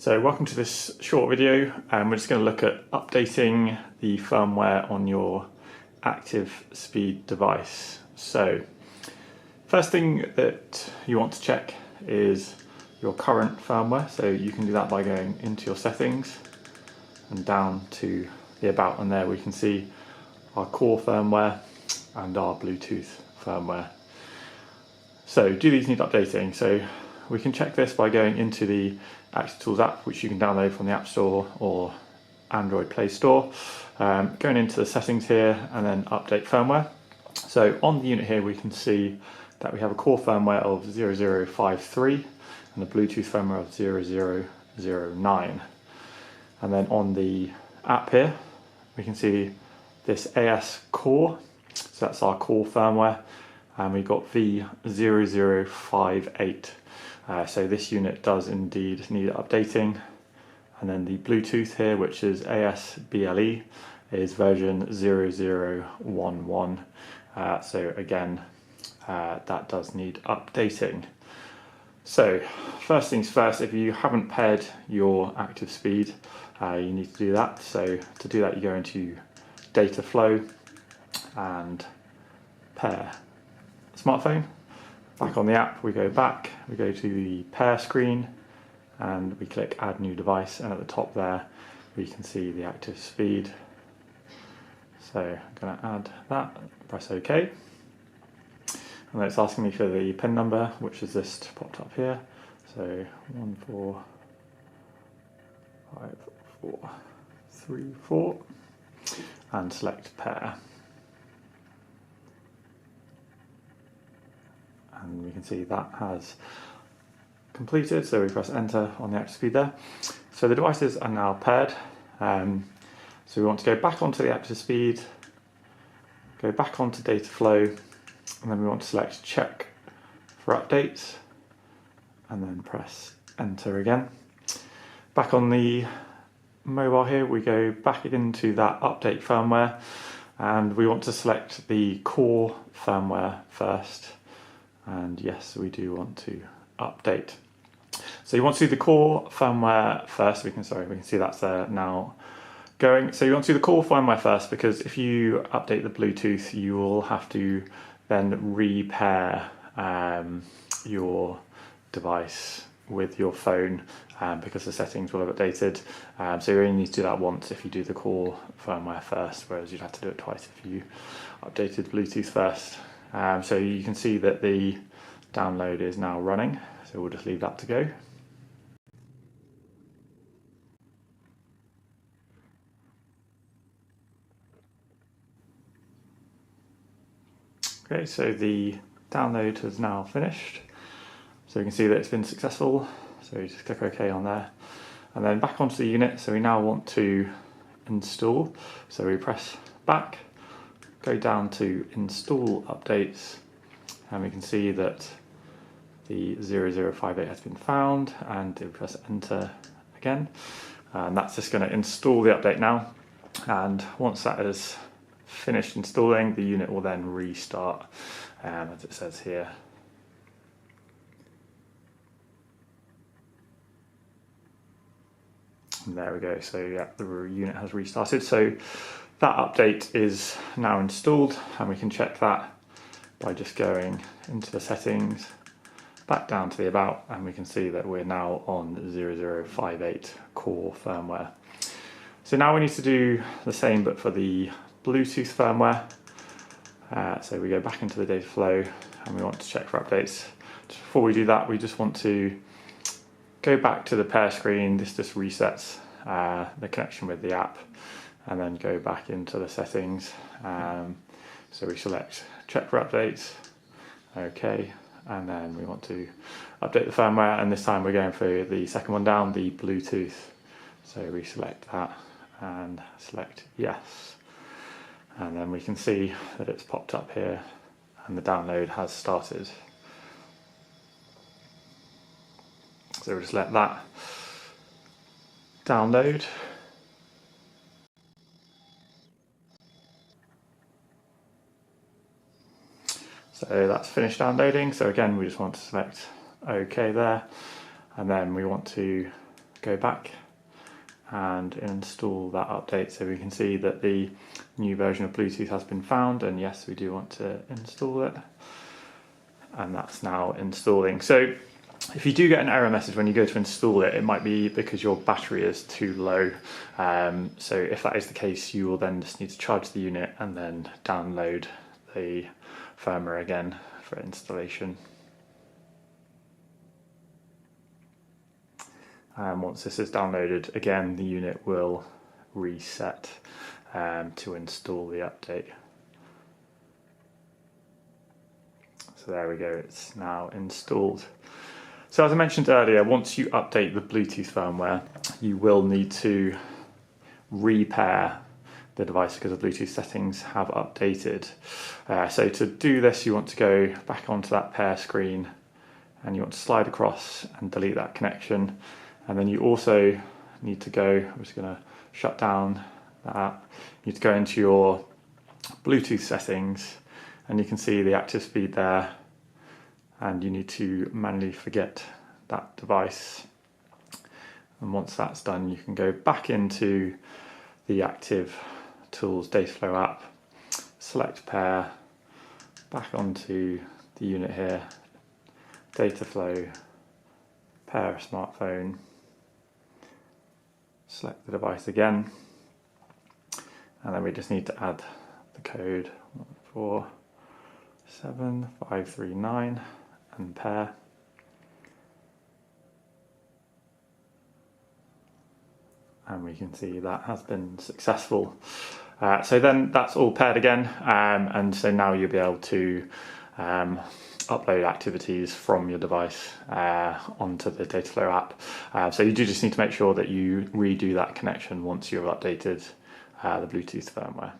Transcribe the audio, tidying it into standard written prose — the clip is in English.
So welcome to this short video. We're just going to look at updating the firmware on your ActiveSpeed device. So first thing that you want to check is your current firmware. So you can do that by going into your settings and down to the about, and there we can see our core firmware and our Bluetooth firmware. So do these need updating? So we can check this by going into the ActiveTools app, which you can download from the App Store or Android Play Store. Going into the settings here and then update firmware. So on the unit here we can see that we have a core firmware of 0053 and a Bluetooth firmware of 0009. And then on the app here we can see this AS core, so that's our core firmware, and we've got V0058. So this unit does indeed need updating. And then the Bluetooth here, which is ASBLE, is version 0011. So again, that does need updating. So first things first, if you haven't paired your ActiveSpeed, you need to do that. So to do that, you go into data flow and pair smartphone. Back on the app, we go back, we go to the pair screen and we click add new device, and at the top there we can see the ActiveSpeed. So I'm going to add that, press OK. And then it's asking me for the PIN number, which is this popped up here. So 145434 and select pair. And we can see that has completed, so we press enter on the ActiveSpeed there. So the devices are now paired. So we want to go back onto the ActiveSpeed, go back onto data flow, and then we want to select check for updates, and then press enter again. Back on the mobile here, we go back into that update firmware, and we want to select the core firmware first. And yes, we do want to update. So you want to do the core firmware first. We can see that's there now going. So you want to do the core firmware first, because if you update the Bluetooth, you will have to then repair your device with your phone because the settings will have updated. So you only need to do that once if you do the core firmware first, whereas you'd have to do it twice if you updated Bluetooth first. So you can see that the download is now running, so we'll just leave that to go. Okay, so the download has now finished. So you can see that it's been successful. So you just click OK on there. And then back onto the unit, so we now want to install. So we press back, go down to install updates, and we can see that the 0058 has been found, and we press enter again, and that's just going to install the update now. And once that is finished installing, the unit will then restart, as it says here. And there we go, so yeah, the unit has restarted. So that update is now installed, and we can check that by just going into the settings, back down to the about, and we can see that we're now on 0058 core firmware. So now we need to do the same but for the Bluetooth firmware. So we go back into the data flow and we want to check for updates. Just before we do that, we just want to go back to the pair screen. This just resets the connection with the app, and then go back into the settings. So we select check for updates, okay, and then we want to update the firmware, and this time we're going for the second one down, the Bluetooth. So we select that and select yes, and then we can see that it's popped up here and the download has started. So we'll just let that download. So that's finished downloading. So again, we just want to select OK there, and then we want to go back and install that update. So we can see that the new version of Bluetooth has been found, and yes, we do want to install it. And that's now installing. So if you do get an error message when you go to install it, it might be because your battery is too low. So if that is the case, you will then just need to charge the unit and then download the firmware again for installation. And once this is downloaded, again, the unit will reset to install the update. So there we go, it's now installed. So as I mentioned earlier, once you update the Bluetooth firmware, you will need to repair the device because the Bluetooth settings have updated. So to do this, you want to go back onto that pair screen and you want to slide across and delete that connection. And then you also need to go, I'm just going to shut down that, you need to go into your Bluetooth settings and you can see the ActiveSpeed there, and you need to manually forget that device. And once that's done, you can go back into the Active Tools Dataflow app, select pair, back onto the unit here, Dataflow, pair a smartphone, select the device again, and then we just need to add the code 147539 and pair. And we can see that has been successful. So then that's all paired again, and so now you'll be able to upload activities from your device onto the Dataflow app. So you do just need to make sure that you redo that connection once you've updated the Bluetooth firmware.